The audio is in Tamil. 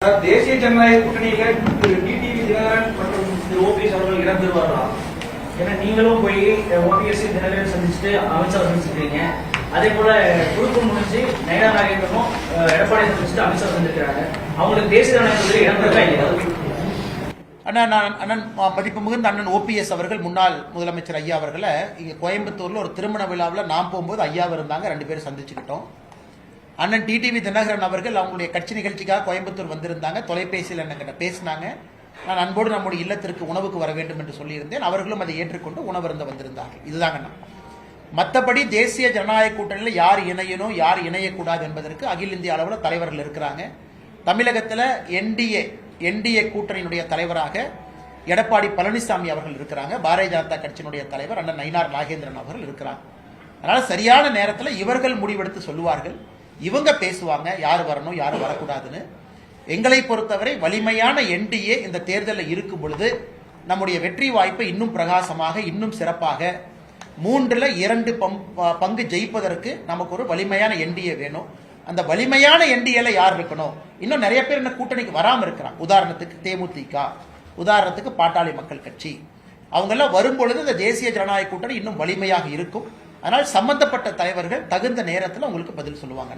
தேசிய ஜனநாயக கூட்டணியில திரு டிடிவி தினகரன் மற்றும் திரு ஓபிஎஸ் அவர்கள் இடம் பெறுவார்களா? ஏன்னா நீங்களும் போய் ஓபிஎஸ் தினகரன் சந்திச்சுட்டு அமைச்சரை சந்திச்சிருக்கீங்க. அதே போல குழுக்கு முடிஞ்சு நயனா நாகேந்திரனும் எடப்பாடி சந்திச்சுட்டு அமைச்சரை சந்திக்கிறாங்க. அவங்களுக்கு தேசிய ஜனநாயகத்தில் இடம் பெறா இல்லையா? அண்ணன் மதிப்பு மிகுந்த அண்ணன் ஓபிஎஸ் அவர்கள் முன்னாள் முதலமைச்சர் ஐயா அவர்களை இங்க கோயம்புத்தூர்ல ஒரு திருமண விழாவில் நாம் போகும்போது ஐயா இருந்தாங்க, 2 பேரும் சந்திச்சுக்கிட்டோம். அண்ணன் டிடிவி தினகரன் அவர்கள் அவங்களுடைய கட்சி நிகழ்ச்சிக்காக கோயம்புத்தூர் வந்திருந்தாங்க. தொலைபேசியில் என்கிட்ட பேசினாங்க. நான் அன்போடு நம்முடைய இல்லத்திற்கு உணவுக்கு வர வேண்டும் என்று சொல்லியிருந்தேன். அவர்களும் அதை ஏற்றுக்கொண்டு உணவருந்த வந்திருந்தார்கள். இதுதாங்க. மற்றபடி தேசிய ஜனநாயக கூட்டணியில் யார் இணையணும் யார் இணையக்கூடாது என்பதற்கு அகில இந்திய அளவில் தலைவர்கள் இருக்கிறாங்க. தமிழகத்தில் என்டிஏ கூட்டணியினுடைய தலைவராக எடப்பாடி பழனிசாமி அவர்கள் இருக்கிறாங்க. பாரதிய ஜனதா கட்சியினுடைய தலைவர் அண்ணன் நயினார் நாகேந்திரன் அவர்கள் இருக்கிறாங்க. அதனால சரியான நேரத்தில் இவர்கள் முடிவெடுத்து சொல்லுவார்கள். இவங்க பேசுவாங்க யார் வரணும் யார் வரக்கூடாதுன்னு. எங்களை பொறுத்தவரை வலிமையான என்டிஏ இந்த தேர்தலில் இருக்கும் பொழுது நம்முடைய வெற்றி வாய்ப்பை இன்னும் பிரகாசமாக இன்னும் சிறப்பாக 3/2 பங்கு ஜெயிப்பதற்கு நமக்கு ஒரு வலிமையான என்டிஏ வேணும். அந்த வலிமையான என்டிஏல யார் இருக்கணும்? இன்னும் நிறைய பேர் இந்த கூட்டணிக்கு வராமல் இருக்கிறாங்க. உதாரணத்துக்கு தேமுதிக, உதாரணத்துக்கு பாட்டாளி மக்கள் கட்சி, அவங்க எல்லாம் வரும்பொழுது இந்த தேசிய ஜனநாயக கூட்டணி இன்னும் வலிமையாக இருக்கும். அதனால் சம்பந்தப்பட்ட தலைவர்கள் தகுந்த நேரத்தில் உங்களுக்கு பதில் சொல்லுவாங்க.